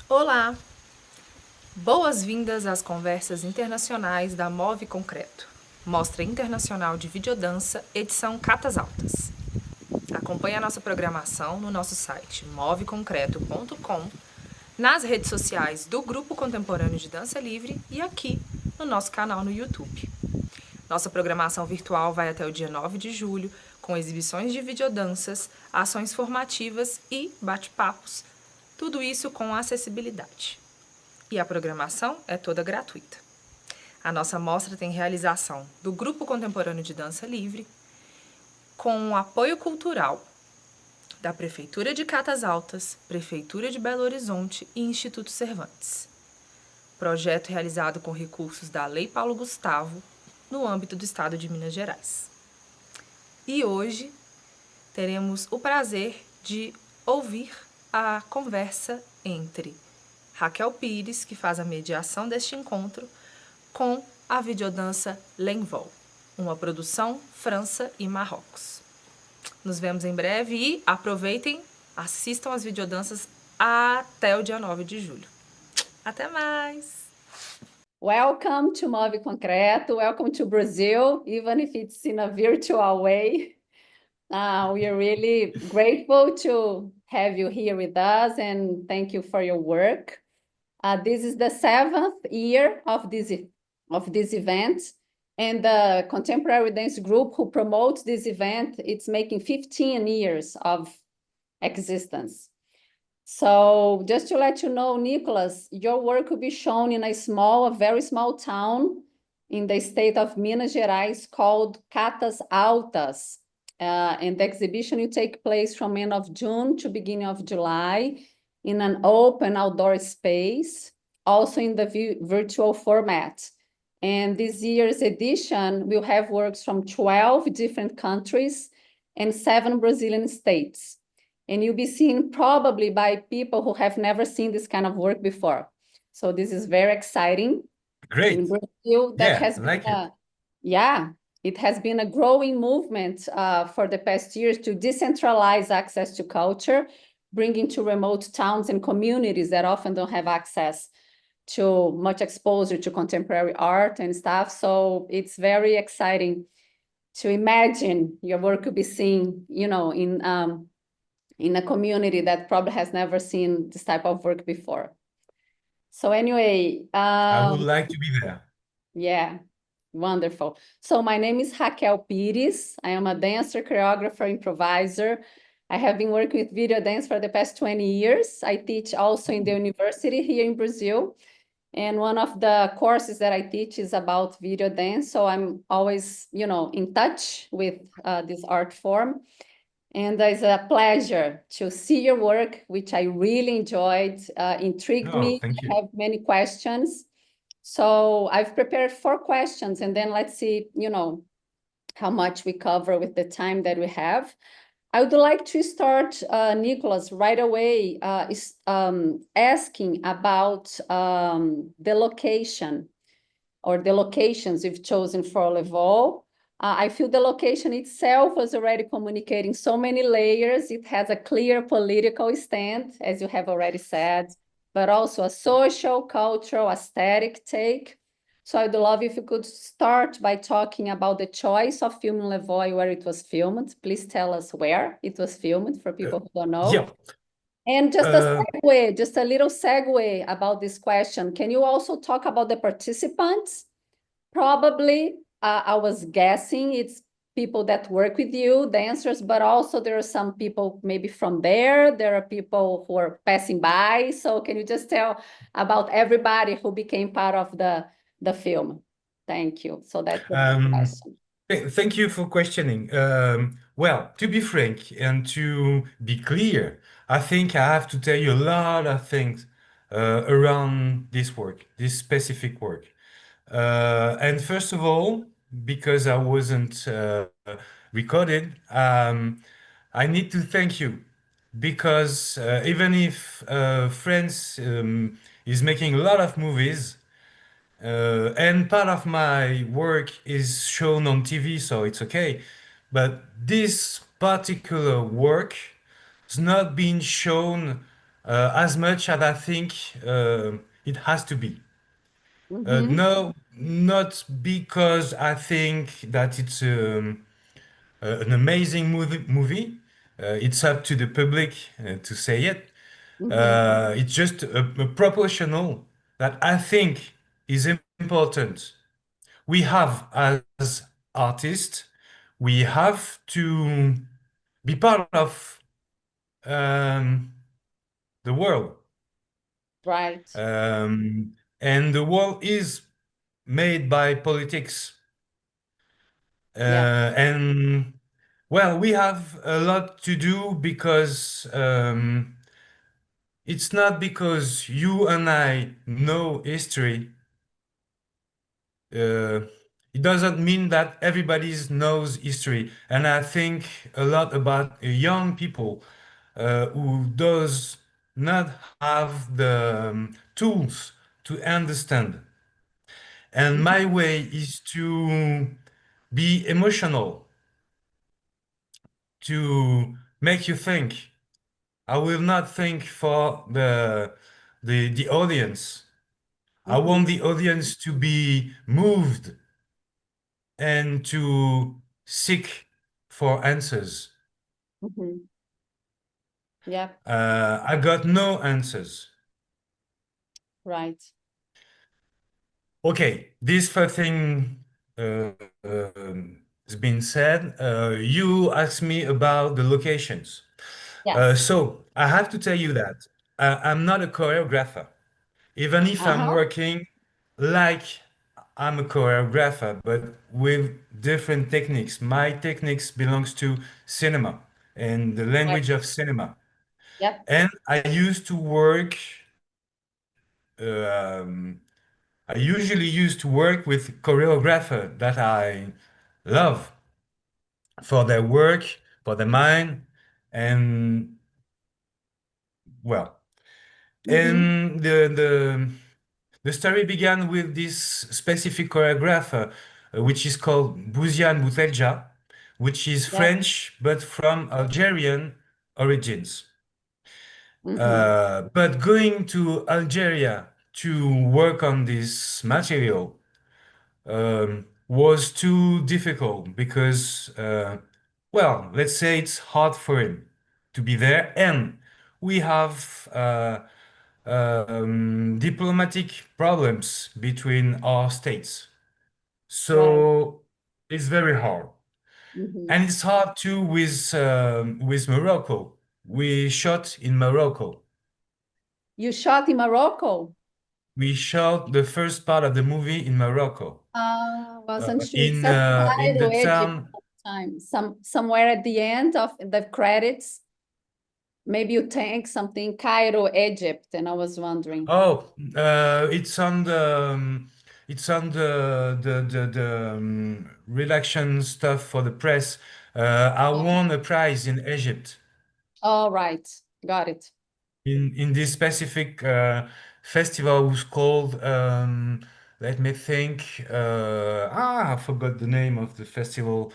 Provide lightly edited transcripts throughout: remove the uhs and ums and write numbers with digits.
Olá! Boas-vindas às conversas internacionais da Concreto, Mostra Internacional de Videodança, edição Catas, Altas. Acompanhe a nossa programação no nosso site moveconcreto.com, nas redes sociais do Grupo Contemporâneo de Dança Livre e aqui no nosso canal no YouTube. Nossa programação virtual vai até o dia 9 de julho, com exibições de videodanças, ações formativas e bate-papos, tudo isso com acessibilidade. E a programação é toda gratuita. A nossa mostra tem realização do Grupo Contemporâneo de Dança Livre, com o apoio cultural da Prefeitura de Catas Altas, Prefeitura de Belo Horizonte e Instituto Cervantes. Projeto realizado com recursos da Lei Paulo Gustavo, no âmbito do Estado de Minas Gerais. E hoje teremos o prazer de ouvir a conversa entre Raquel Pires, que faz a mediação deste encontro, com a videodança L'Envol, uma produção França e Marrocos. Nos vemos em breve e aproveitem, assistam as videodanças até o dia 9 de julho. Até mais! Welcome to Move Concreto. Welcome to Brazil, even if it's in a virtual way. We are really grateful to have you here with us and thank you for your work. This is the 7th year of this event, and the Contemporary Dance Group who promotes this event, it's making 15 years of existence. So just to let you know, Nicholas, your work will be shown in a very small town in the state of Minas Gerais called Catas, Altas. And the exhibition will take place from end of June to beginning of July in an open outdoor space, also in the virtual format. And this year's edition will have works from 12 different countries and 7 Brazilian states. And you'll be seen probably by people who have never seen this kind of work before. So this is very exciting. Great. In Brazil, that Yeah, has like been it has been a growing movement for the past years to decentralize access to culture, bringing to remote towns and communities that often don't have access to much exposure to contemporary art and stuff. So it's very exciting to imagine your work could be seen, in a community that probably has never seen this type of work before. So anyway, I would like to be there. yeah, wonderful. So my name is Raquel Pires. I am a dancer, choreographer, improviser. I have been working with video dance for the past 20 years. I teach also in the university here in Brazil. And one of the courses that I teach is about video dance. So I'm always, in touch with this art form. And it's a pleasure to see your work, which I really enjoyed, intrigued me. Thank you. I have many questions. So I've prepared 4 questions, and then let's see, how much we cover with the time that we have. I would like to start, Nicholas, right away, asking about the location or the locations you've chosen for Level. I feel the location itself was already communicating so many layers. It has a clear political stand, as you have already said, but also a social, cultural, aesthetic take. So I'd love if you could start by talking about the choice of filming Levoy, where it was filmed. Please tell us where it was filmed for people who don't know. Yeah. And just a segue, just a little segue about this question. Can you also talk about the participants? Probably, I was guessing it's people that work with you, dancers, but also there are some people maybe from there. There are people who are passing by. So can you just tell about everybody who became part of the film? Thank you. So that's the question. Thank you for questioning. Well, to be frank and to be clear, I think I have to tell you a lot of things around this work, this specific work. And first of all, because I wasn't recorded, I need to thank you because even if France is making a lot of movies, and part of my work is shown on TV, so it's okay. But this particular work has not been shown as much as I think it has to be. Mm-hmm. No, not because I think that it's an amazing movie. It's up to the public to say it. Mm-hmm. It's just a proportional that I think is important. We have as artists, we have to be part of um, the world. Right. Um, and the world is made by politics. Yeah. And well, we have a lot to do because it's not because you and I know history. Uh, it doesn't mean that everybody knows history. And I think a lot about young people who does not have the tools to understand. And my Mm-hmm. way is to be emotional, to make you think. I will not think for the audience. I want Mm-hmm. the audience to be moved and to seek for answers. Mm-hmm. Yeah. I got no answers. Right. Okay, this first thing uh, has been said. You asked me about the locations. Yes. So I have to tell you that I'm not a choreographer, even if I'm Uh-huh. working like I'm a choreographer, but with different techniques. My techniques belongs to cinema and the Right. language of cinema. Yep. And um, I usually used to work with choreographer that I love for their work, for their mind, and well, Mm-hmm. and the story began with this specific choreographer, which is called Bouziane Boutelja, which is Yep. French but from Algerian origins. Mm-hmm. But going to Algeria to work on this material was too difficult because, well, let's say it's hard for him to be there, and we have diplomatic problems between our states. Right. So it's very hard. Mm-hmm. And it's hard too with Morocco. We shot in Morocco. You shot in Morocco? We shot the first part of the movie in Morocco, Wasn't sure. It in says the Cairo, Egypt town. sometime. Somewhere at the end of the credits, maybe you take something Cairo, Egypt, and I was wondering. Oh, it's on the redaction stuff for the press. I Oh, won a prize in Egypt all right. Got it. in this specific festival was called let me think I forgot the name of the festival.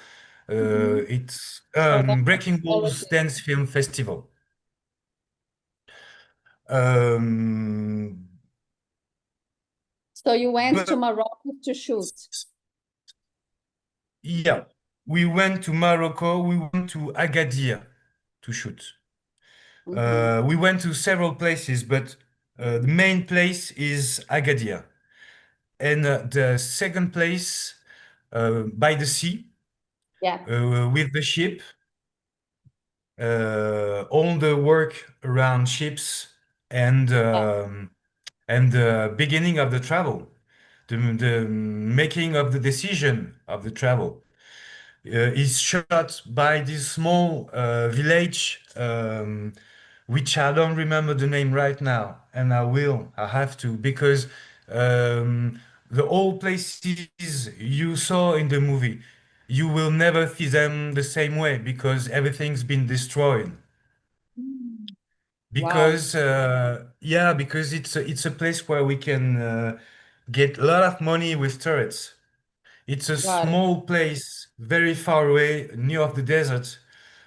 Mhm. It's So that's Breaking Rules apology. Dance Film Festival. Um, So you went to but Morocco to shoot. yeah, we went to Morocco, we went to Agadir to shoot. Mm-hmm. We went to several places, but the main place is Agadir. And the second place by the sea Yeah. with the ship, all the work around ships and Yeah. the beginning of the travel, the making of the decision of the travel is shot by this small village, which I don't remember the name right now, and I have to, because the old places you saw in the movie, you will never see them the same way because everything's been destroyed. Mm. Wow. Because yeah, because it's a place where we can get a lot of money with turrets. It's a Got it. small place, very far away, near of the desert,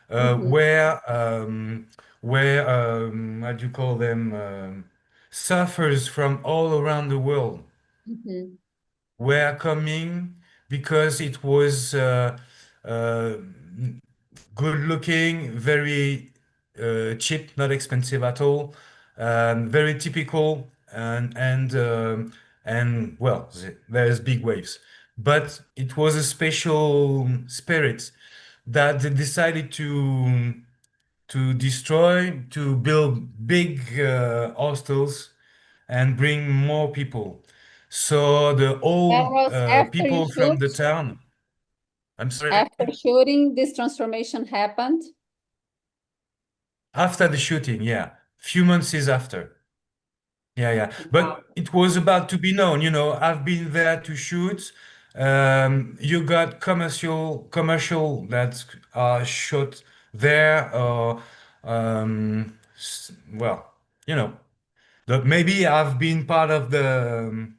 Mm-hmm. where where how do you call them, surfers from all around the world Mhm. were coming because it was uh, good looking, very cheap, not expensive at all, very typical, and well, there's big waves, but it was a special spirit that they decided to destroy, to build big hostels and bring more people. So the That old was after you people from the shoot. town, I'm sorry, After shooting, this transformation happened. after the shooting, yeah, few months is after. Yeah, yeah. Wow. But it was about to be known, I've been there to shoot. You got commercial that are shot there, or well, you know, that maybe I've been part of the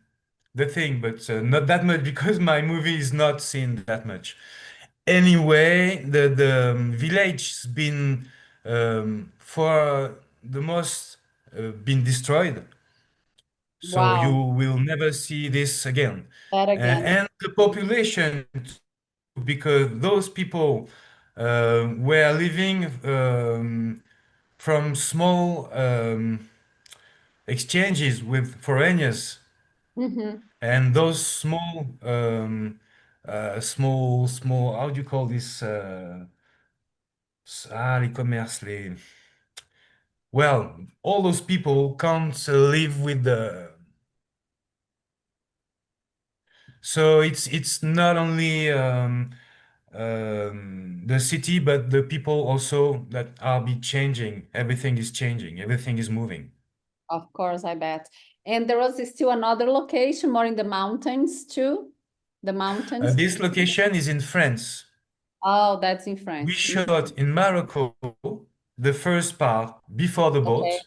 thing, but not that much because my movie is not seen that much. Anyway, the village's been for the most been destroyed, so you Wow. will never see this again. That again. And the population, because those people were living from small exchanges with foreigners, Mhm. and those small, how do you call this? Les commerces, well, all those people can't live with the. So it's not only the city, but the people also that are be changing. Everything is changing. Everything is moving. Of course, I bet. And there was still another location more in the mountains too. The mountains. This location is in France. Oh, that's in We France. shot in Morocco the first part before the Okay. boat,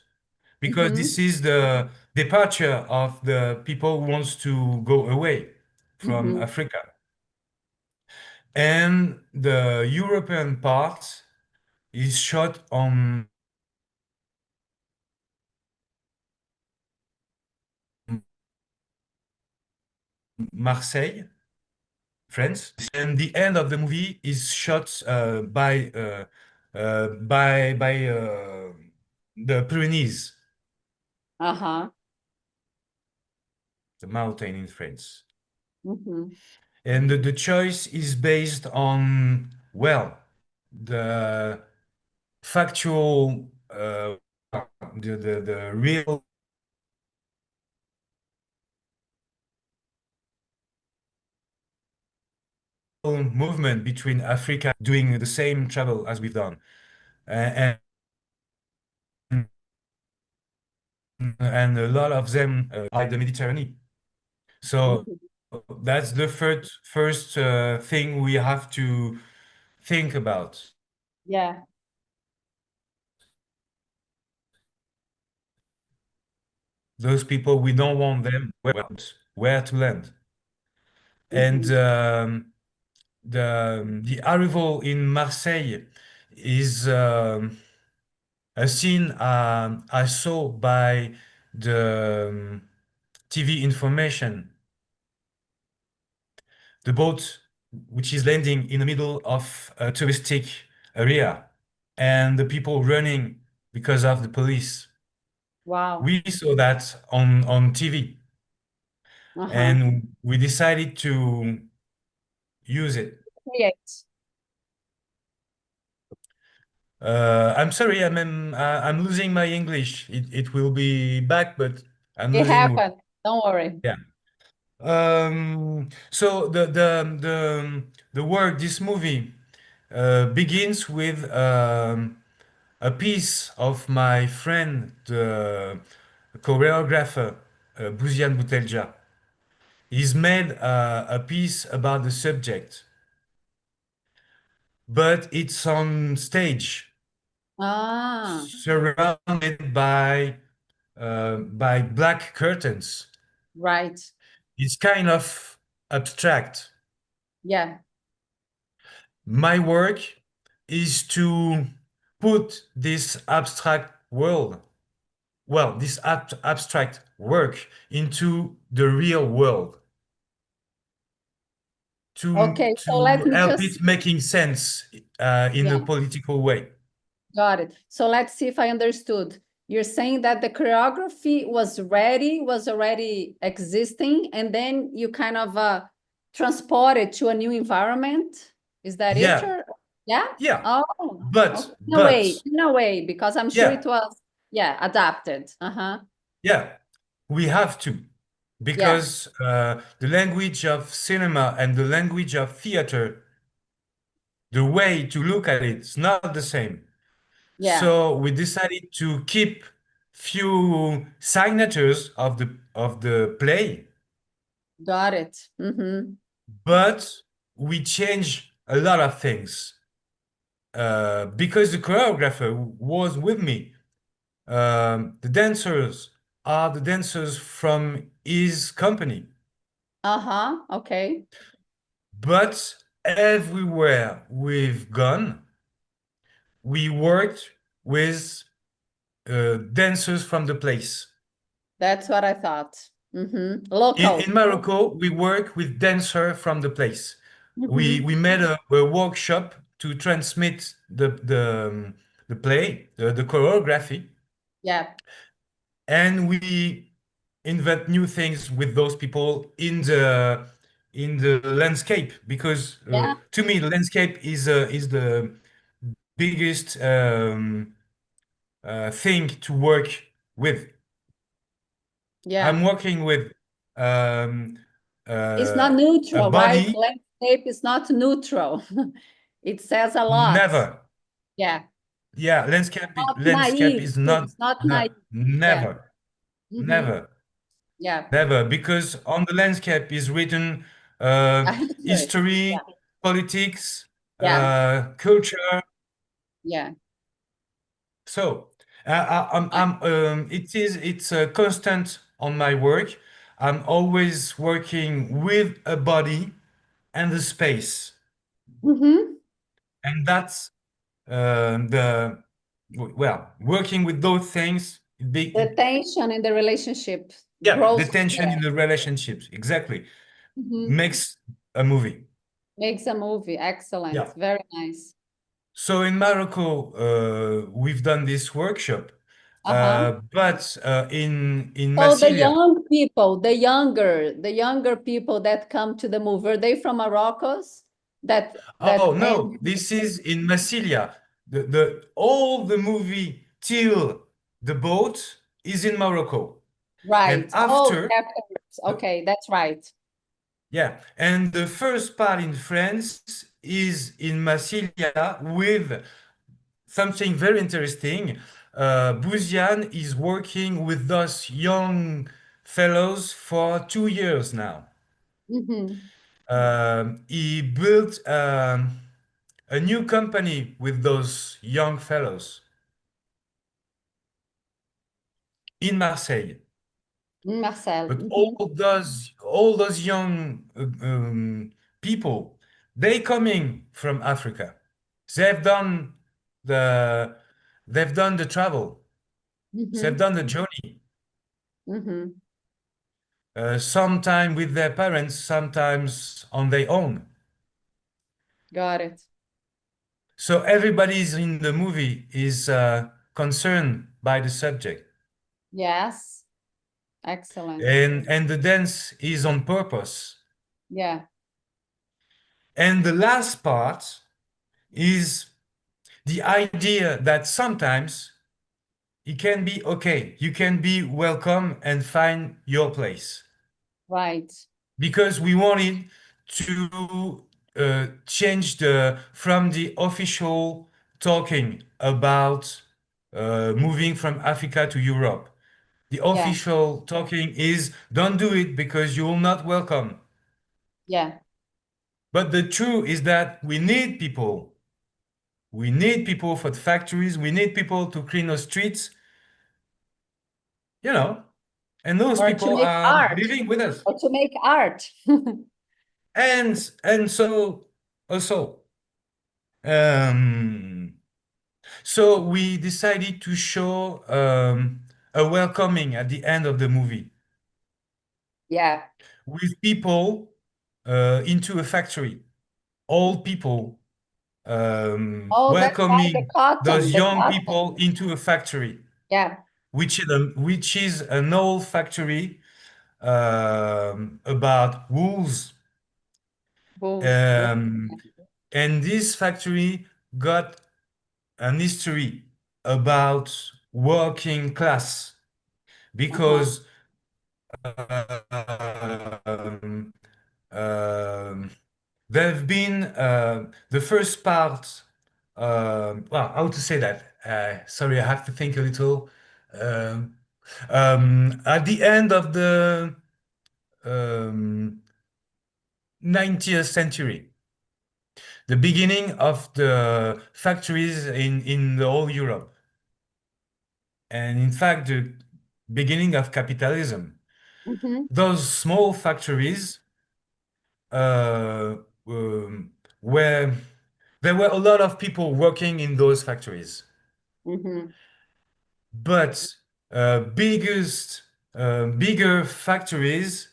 because Mm-hmm. this is the departure of the people who wants to go away from Mm-hmm. Africa. And the European part is shot on Marseille, France, and the end of the movie is shot by the Pyrenees, Uh-huh. the mountain in France. Mm-hmm. And the choice is based on, well, the factual, the real movement between Africa doing the same travel as we've done, and and a lot of them are the Mediterranean. So Mm-hmm. that's the first thing we have to think about. Yeah. Those people, we don't want them where to land. And Mm-hmm. the arrival in Marseille is a scene I saw by the TV information. The boat, which is landing in the middle of a touristic area, and the people running because of the police. Wow. We saw that on TV, Uh-huh. and we decided to use it. Create. I'm sorry, I'm losing my English. It will be back, but I'm It losing. happened. Don't worry. Yeah. So the work, this movie, begins with a piece of my friend, the choreographer, Bouziane Boutelja. He's made a piece about the subject, but it's on stage, Ah, surrounded by black curtains. right. It's kind of abstract. Yeah. My work is to put this abstract world, well, this abstract work into the real world Okay, so to let me help just, it making sense in a yeah, political way. got it. So let's see if I understood. You're saying that the choreography was ready, was already existing, and then you kind of transport it to a new environment. Is that it? Yeah, Or, yeah? yeah, Oh, okay. but In a way, because I'm sure yeah, it was, yeah, adapted. Uh-huh. yeah, we have to, Yeah, because the language of cinema and the language of theater, the way to look at it is not the same. yeah, So we decided to keep few signatures of the play, got it. Mm-hmm. but we change a lot of things because the choreographer was with me. The dancers are the dancers from his company, Uh-huh. Okay. but everywhere we've gone, we worked with dancers from the place. That's what I thought. Mm-hmm. In Local. Morocco, we work with dancer from the place. Mm-hmm. We made a workshop to transmit the play, the choreography, Yeah. and we invent new things with those people in the landscape because Yeah. to me the landscape is the biggest thing to work with. I'm Yeah. working with um, It's not a neutral, right? body. Landscape is not neutral. It says a lot. Never. Yeah. Yeah, Not landscape naive is too. not, It's not naive. not Yeah. never, Mm-hmm. never, Yeah. never, because on the landscape is written A history. history, Yeah. politics, Yeah. culture. Yeah. So Yeah. it's a constant on my work. I'm always working with a body and a space, Mm-hmm. and that's the well, working with those things. The tension in the relationship Yeah, the grows from tension in there. the relationships, exactly, Mm-hmm. makes a movie. Makes a movie. Excellent. Yeah. Very nice. So in Morocco, we've done this workshop, Uh-huh. but in So the Massilia, young people, the younger people that come to the movie, are they from Morocco's? oh That no, and this is in Massilia. The all the movie till the boat is in Morocco, and right. Oh, after afterwards. the, Okay, that's right. yeah, and the first part in France is in Massilia with something very interesting. Bouziane is working with those young fellows for 2 years now. Mm-hmm. He built a new company with those young fellows in Marseille. Marcel. But Mm-hmm. all those young people, they coming from Africa. They've done the they've done the travel. They've Mm-hmm. done the journey. Mm-hmm. Sometime with their parents, sometimes on their own. Got it. So everybody's in the movie is concerned by the subject, Yes. Excellent. and the dance is on purpose. Yeah. And the last part is the idea that sometimes it can be okay, you can be welcome and find your place. Right. Because we wanted to change the from the official talking about moving from Africa to Europe. The Yeah. official talking is don't do it because you will not welcome. Yeah. But the truth is that we need people. We need people for the factories. We need people to clean the streets, you know, and those Or to people make are art. living with us. Or to make art. And so also, um, So we decided to show a welcoming at the end of the movie Yeah. with people into a factory, all people Oh, that's right, the welcoming cotton, those the young cotton. people into a factory, Yeah, which is an old factory about wools. bulls. Yeah. Um, and this factory got an history about working class Uh-huh. because um, um, they've been the first part. Well, how to say that? Sorry, I have to think a little. Um, at the end of the um, 19th century, the beginning of the factories in the whole Europe, and in fact, the beginning of capitalism. Mm-hmm. Those small factories uh, where there were a lot of people working in those factories, Mm-hmm. but bigger factories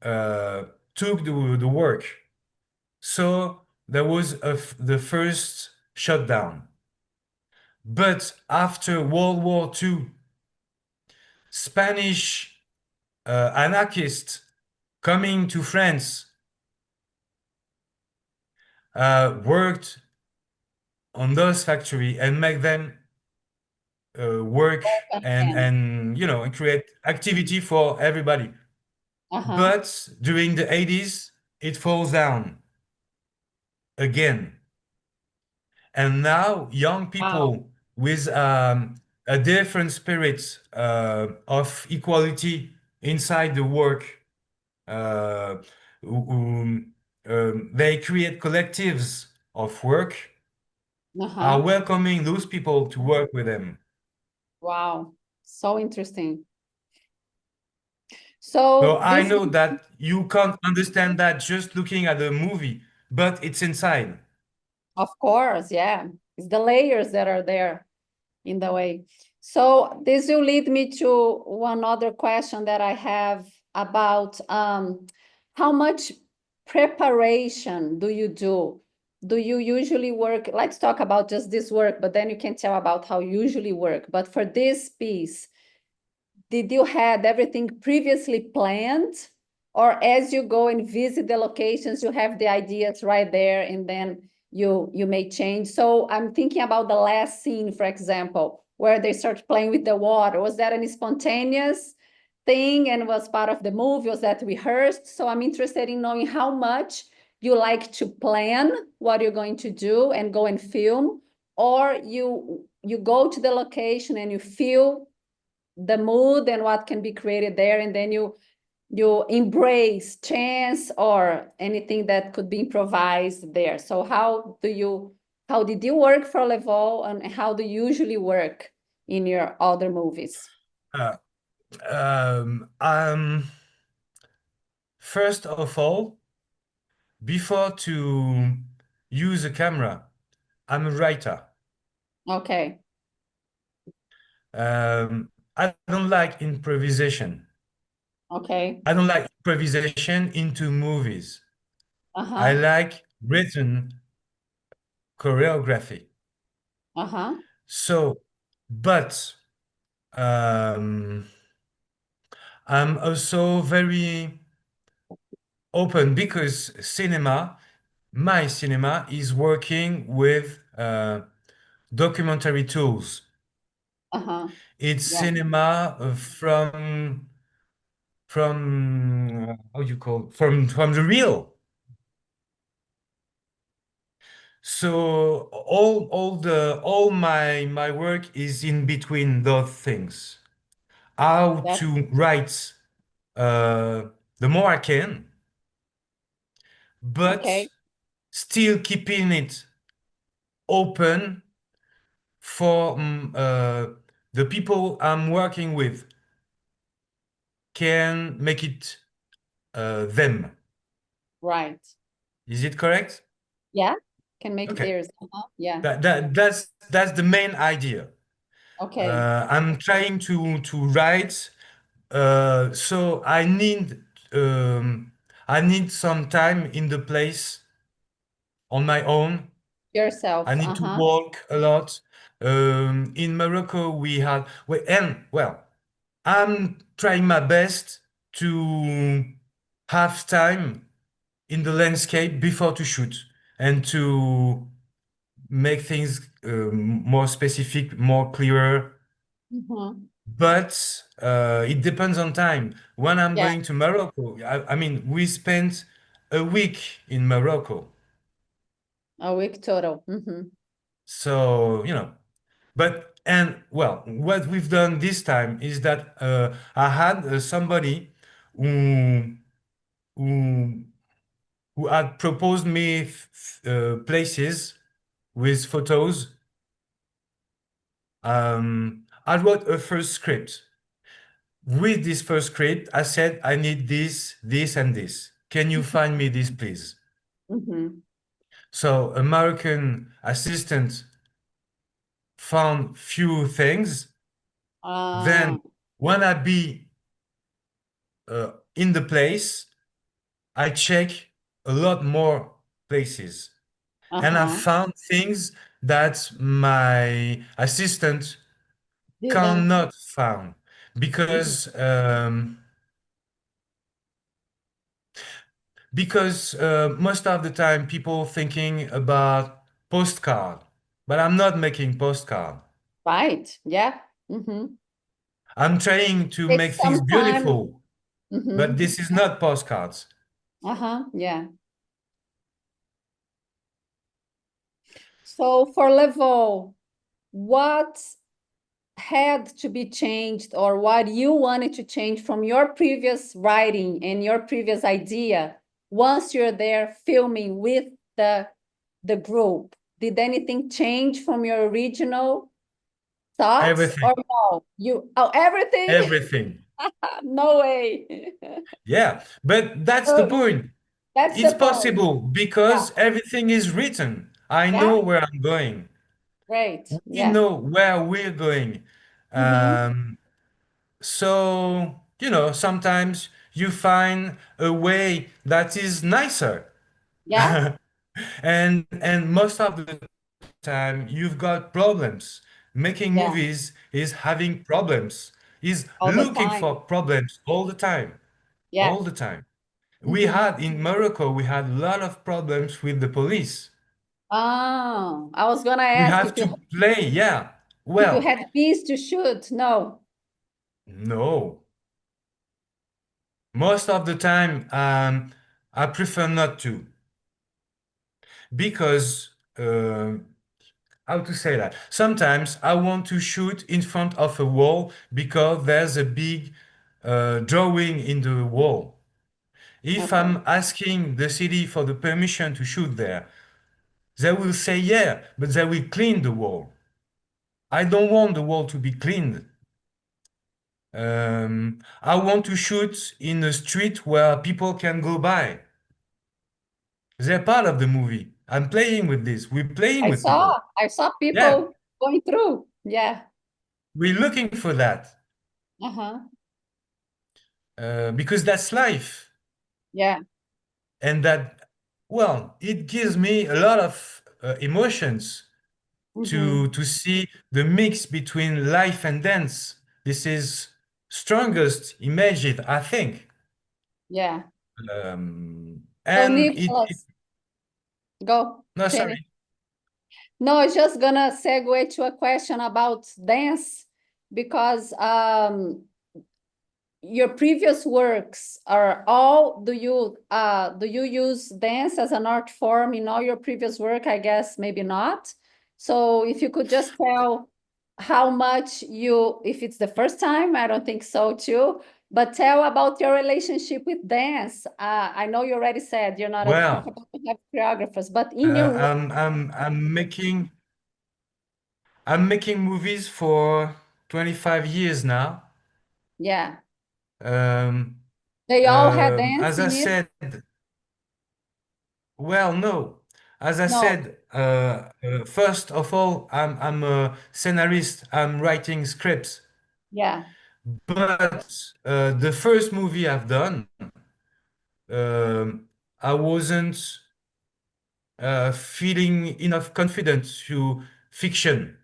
uh, took the work. So there was the first shutdown. But after World War II, Spanish anarchists coming to France worked on those factory and make them work Again. and create activity for everybody. Uh-huh. But during the 80s, it falls down again. And now young Wow. people with a different spirit of equality inside the work, uh, um, they create collectives of work, are Uh-huh. welcoming those people to work with them. Wow. So interesting. So So I this, know that you can't understand that just looking at the movie, but it's inside. of course, yeah, it's the layers that are there in the way. So this will lead me to one other question that I have about how much preparation do you do? Do you usually work? Let's talk about just this work, but then you can tell about how you usually work. But for this piece, did you had everything previously planned? Or as you go and visit the locations, you have the ideas right there and then you may change. So I'm thinking about the last scene, for example, where they start playing with the water. Was that any spontaneous thing and was part of the movie? Was that rehearsed? So I'm interested in knowing how much you like to plan what you're going to do and go and film, or you go to the location and you feel the mood and what can be created there, and then you embrace chance or anything that could be improvised there. So how did you work for Level, and how do you usually work in your other movies? Uh, First of all, before to use a camera, I'm a writer. Okay. I don't like improvisation. Okay. I don't like improvisation into movies. I Uh-huh. like written choreography. Uh-huh. So, but um, I'm also very open because my cinema is working with documentary tools. Uh-huh. It's Yeah. cinema from how you call it? From the real. So all my work is in between those things. How That to write uh, the more I can, but okay. still keeping it open for the people I'm working with can make it them. Right. Is it correct? Yeah. can make Okay. theirs. Yeah. That's the main idea. Okay. I'm trying to write, so I need some time in the place on my own. I Yourself. need to walk a lot. In Morocco, well, I'm trying my best to have time in the landscape before to shoot and to make things more specific, more clearer. Mhm. But it depends on time. When I'm Yeah, going to Morocco, I mean, we spent a week in Morocco. a week total. So, and well, what we've done this time is that I had somebody who, who, who had proposed me places with photos. I wrote a first script. With this first script, I said, I need this, this, and this. Can you find me this, please? Mhm. So American assistant found few things. Uh, Then when I be in the place, I check a lot more places. And I uh-huh. found things that my assistant Didn't. cannot found Mhm. because most of the time people thinking about postcard, but I'm not making postcard. Right. Yeah. Mm-hmm. I'm trying to make Takes things some time. beautiful, but Mm-hmm. this is not postcards. Uh-huh. Yeah. So for level, what had to be changed or what you wanted to change from your previous writing and your previous idea once you're there filming with the group? Did anything change from your original thoughts Everything, or no? Everything? everything. No way. Yeah, but that's the So point. that's the It's point. possible Yeah. because everything is written. I Yeah. know where I'm going. Great. We Yeah. know where we're going. Mm-hmm. Um, So, sometimes you find a way that is nicer. Yeah. And most of the time you've got problems. Making Yeah. movies is having problems, is All the looking for time. problems all the time. Yeah. All the time. We Mm-hmm. had in Morocco, we had a lot of problems with the police. Oh, I was gonna We ask have to play, yeah. if you Well, had bees to shoot. No. no. Most of the time, I prefer not to. Because how to say that? Sometimes I want to shoot in front of a wall because there's a big drawing in the wall. If Okay. I'm asking the city for the permission to shoot there, they will say yeah, but they will clean the wall. I don't want the wall to be cleaned. I want to shoot in a street where people can go by. They're part of the movie. I'm playing with this. We're playing I with people. saw I saw Yeah, people going through. Yeah. we're looking for that Uh-huh. because that's life. Yeah. And well, it gives me a lot of emotions Mm-hmm. to see the mix between life and dance. This is strongest image, I think. Yeah. So And it Nicholas, go no, finish. sorry. No, I was just gonna segue to a question about dance because your previous works are all do you use dance as an art form in all your previous work? I guess maybe not. So if you could just tell how much you, if it's the first time, I don't think so too, but tell about your relationship with dance. I know you already said you're not Well, comfortable to have choreographers, but in your work, I'm making movies for 25 years now. yeah, Um, they all had dance as I in it. said, well, no. As I No, said, first of all, I'm a scenarist. I'm writing scripts. yeah. But the first movie I've done, I wasn't feeling enough confidence to fiction.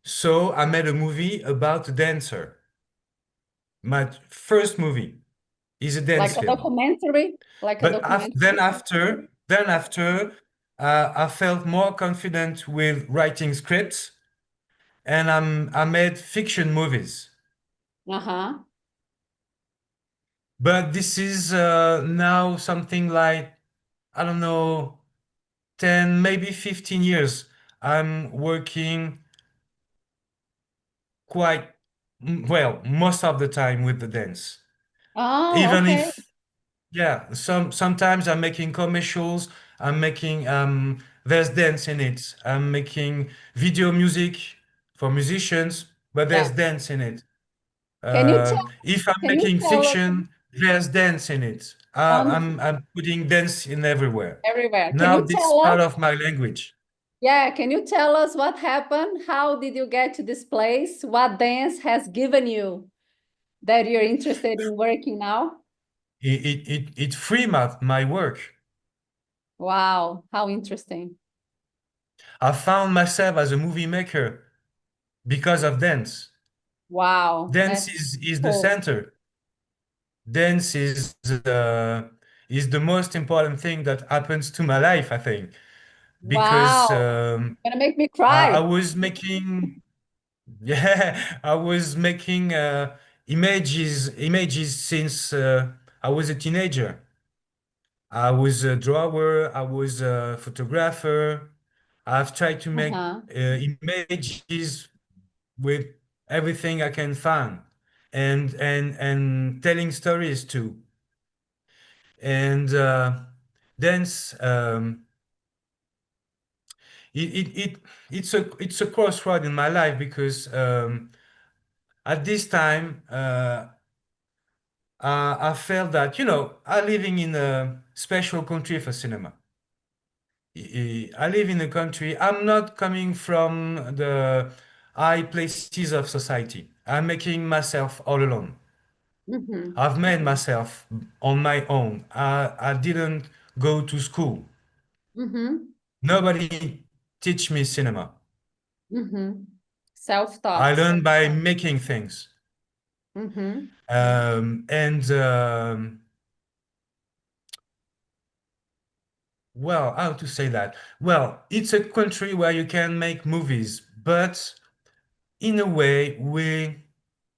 So I made a movie about a dancer. My first movie is a dance Like a film. documentary, like a But documentary. then after, I felt more confident with writing scripts, and I made fiction movies. Uh-huh. But this is now something like, I don't know, 10, maybe 15 years. I'm working quite well most of the time with the dance. Oh, Even okay. if, yeah, sometimes I'm making commercials, I'm making there's dance in it. I'm making video music for musicians, but there's Yeah. dance in it. Can you tell If I'm can you making tell us fiction, there's dance in it. wonderful I'm putting dance in everywhere. everywhere? Can Now you this is tell part us? of my language. Yeah, can you tell us what happened? How did you get to this place? What dance has given you that you're interested in working now? It free my work. Wow, how interesting. I found myself as a movie maker because of dance. Wow, Dance that's is the cool. center. Dance is the most important thing that happens to my life, I think, because Wow, gonna make me I cry. was making, yeah, I was making images since I was a teenager. I was a drawer, I was a photographer. I've tried to make Uh-huh. images with everything I can find, and telling stories too. And dance, it it's a crossroad in my life because at this time I felt that, I living in a special country for cinema. I live in a country. I'm not coming from the high places of society. I'm making myself all alone. Mm-hmm. I've made myself on my own. I didn't go to school. Mm-hmm. Nobody teach me cinema. Mm-hmm. I Self-taught. learned by making things. Mm-hmm. And well, how to say that? Well, it's a country where you can make movies, but in a way,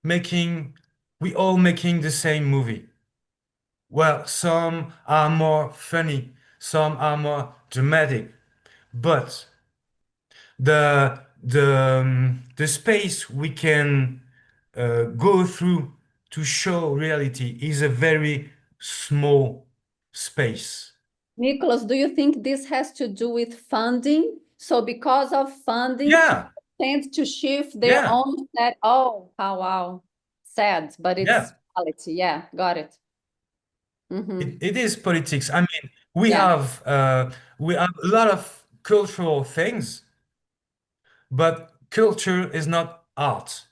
making we all making the same movie. Well, some are more funny, some are more dramatic, but the space we can go through to show reality is a very small space. Nicholas, do you think this has to do with funding? So because of funding, Yeah, people tend to shift their yeah, own set. Oh, how wow. Sad, but yeah. it's reality. Yeah, got it. Mm-hmm. It is politics. I mean, Yeah. we have a lot of cultural things, but culture is not art.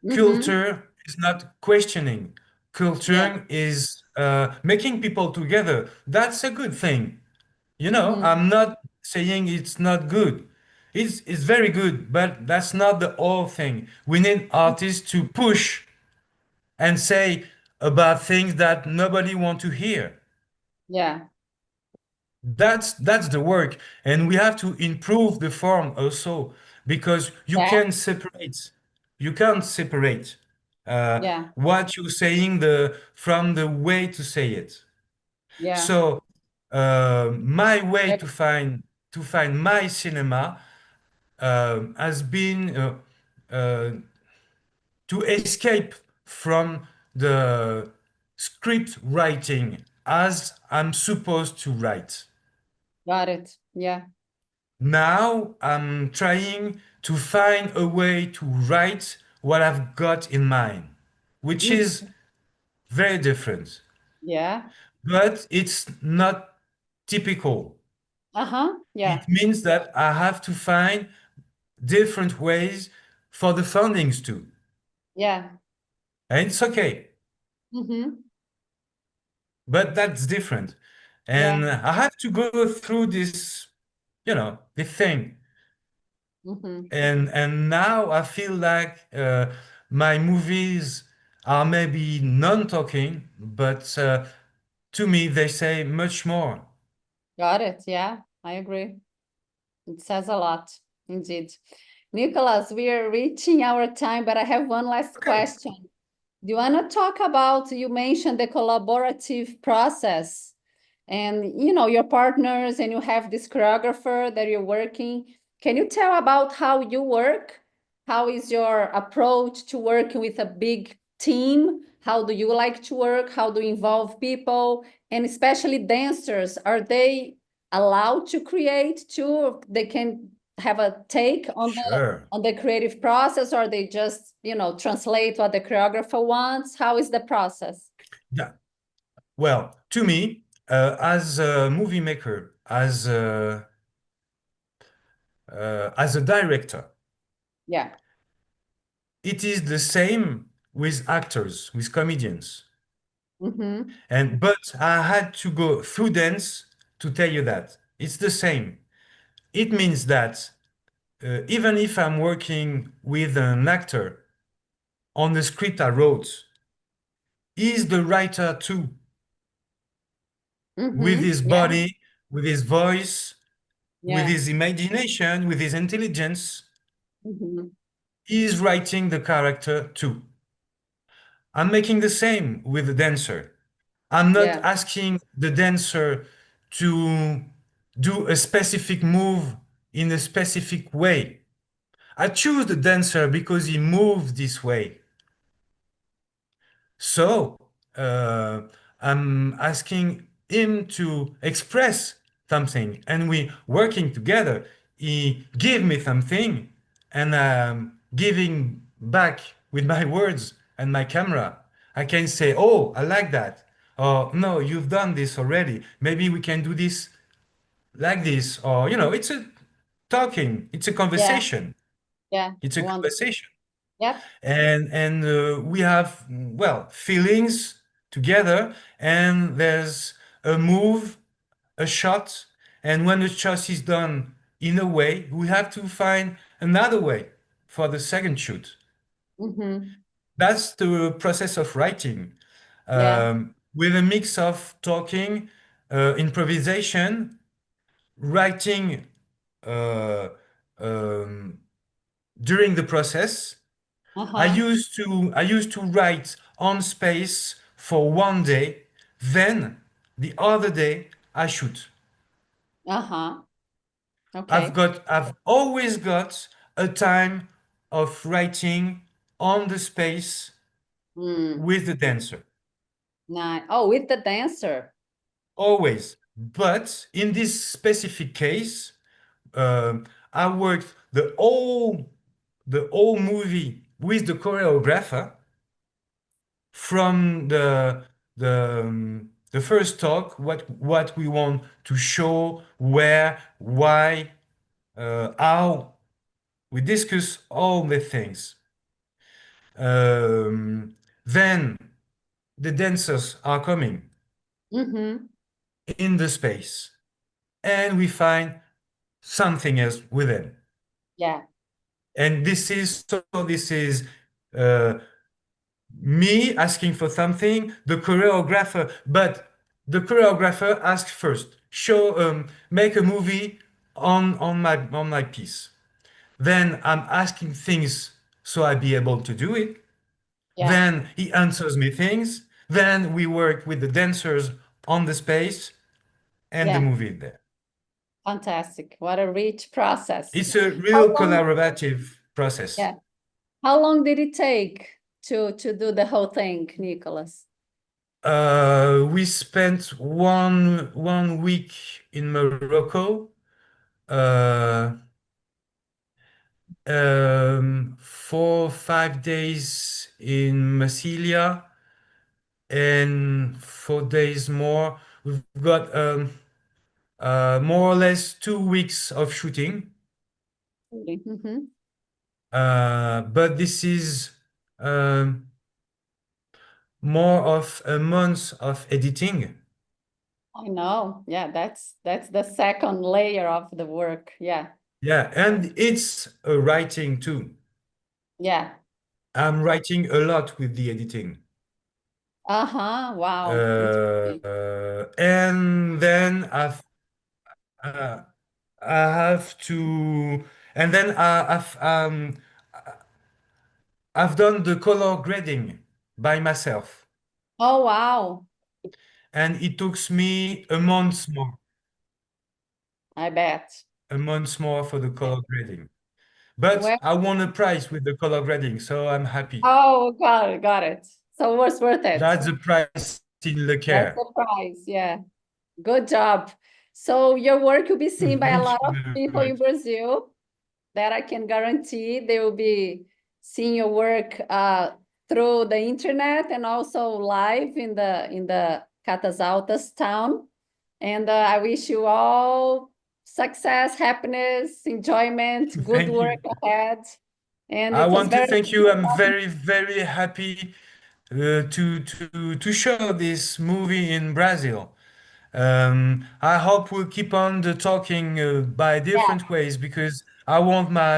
Mm-hmm. Culture is not questioning. Yeah. Culture is making people together. That's a good thing. Mm-hmm. I'm not saying it's not good. It's very good, but that's not the whole thing. We need artists to push and say about things that nobody want to hear. Yeah. That's the work, and we have to improve the form also because Yeah. you can't separate Yeah. what you're saying the from the way to say it. Yeah. So my way Yeah. to find my cinema has been uh, to escape from the script writing as I'm supposed to write. Got it. Yeah. Now I'm trying to find a way to write what I've got in mind, which is Mm-hmm. very different. Yeah. But it's not typical. Yeah. It means that I have to find different ways for the fundings too. Yeah. And it's okay, Mm-hmm. but that's different. Yeah. And I have to go through this, this thing. Mm-hmm. And now I feel like my movies are maybe non-talking, but to me they say much more. Got it. Yeah, I agree. It says a lot, indeed. Nicholas, we are reaching our time, but I have one last Okay. question. Do you want to talk about, you mentioned the collaborative process and your partners, and you have this choreographer that you're working. Can you tell about how you work? How is your approach to working with a big team? How do you like to work? How do you involve people? And especially dancers, are they allowed to create too? They can have a take on Sure. the creative process, or they just translate what the choreographer wants? How is the process? Yeah. Well, to me, as a movie maker, as a director, Yeah. it is the same with actors, with comedians. Mm-hmm. But I had to go through dance to tell you that it's the same. It means that even if I'm working with an actor on the script I wrote, he's the writer too, with Mm-hmm. his Yeah. body, with his voice, with Yeah. his imagination, with his intelligence. Mm-hmm. He's writing the character too. I'm making the same with the dancer. I'm not Yeah. asking the dancer to do a specific move in a specific way. I choose the dancer because he moves this way. So uh, I'm asking him to express something, and we working together. He give me something, and I'm giving back with my words and my camera. I can say, "Oh, I like that," or "No, you've done this already. Maybe we can do this like this," or it's a talking, it's a Yeah. conversation, Yeah. it's a Wonderful. conversation. Yep. And we have, well, feelings together, and there's a move, a shot, and when the shot is done in a way, we have to find another way for the second shoot. Mm-hmm. That's the process of writing, Yeah. with a mix of talking, improvisation, writing uh, um, during the process. Uh-huh. I used to write on space for one day, then the other day I shoot. Uh-huh. Okay. I've always got a time of writing on the space Mm. with the dancer. Nice. Oh, with the dancer. Always. But in this specific case, I worked the whole movie with the choreographer from the first talk, what we want to show, where, why, how. We discuss all the things. Then the dancers are coming Mm-hmm. in the space, and we find something else with them. Yeah. And this is uh, me asking for something, the choreographer, but the choreographer asks first, make a movie on my piece. Then I'm asking things so I be able to do it. Yeah. Then he answers me things. Then we work with the dancers on the space, and the Yeah. movie is there. Fantastic. What a rich process. It's a How real long, collaborative process. yeah. How long did it take to do the whole thing, Nicholas? We spent one week in Morocco, uh, 4 5 days in Massilia, and 4 days more. We've got more or less 2 weeks of shooting. Mhm. But this is um, more of a month of editing. I know. Yeah, that's the second layer of the work. Yeah. Yeah, and it's a writing too. Yeah. I'm writing a lot with the editing. Uh-huh. Wow. Interesting. And then uh, I have to, and then I've done the color grading by myself, Oh, wow. and it took me I bet. a month more for the color grading. But Well, I won a prize with the color grading, so I'm happy. oh, got it. So it was worth it. That's the prize in Le That's Caire. the prize. Yeah. Good job. So your work will be seen by a Thank lot you of very people in much. Brazil. That I can guarantee. They will be seeing your work through the internet and also live in the Catas Altas town. And I wish you all success, happiness, enjoyment, good Thank work you. ahead. And I it was want to very thank you. I'm very, very happy to show this movie in Brazil. I hope we'll keep on the talking by yeah. different ways because I want my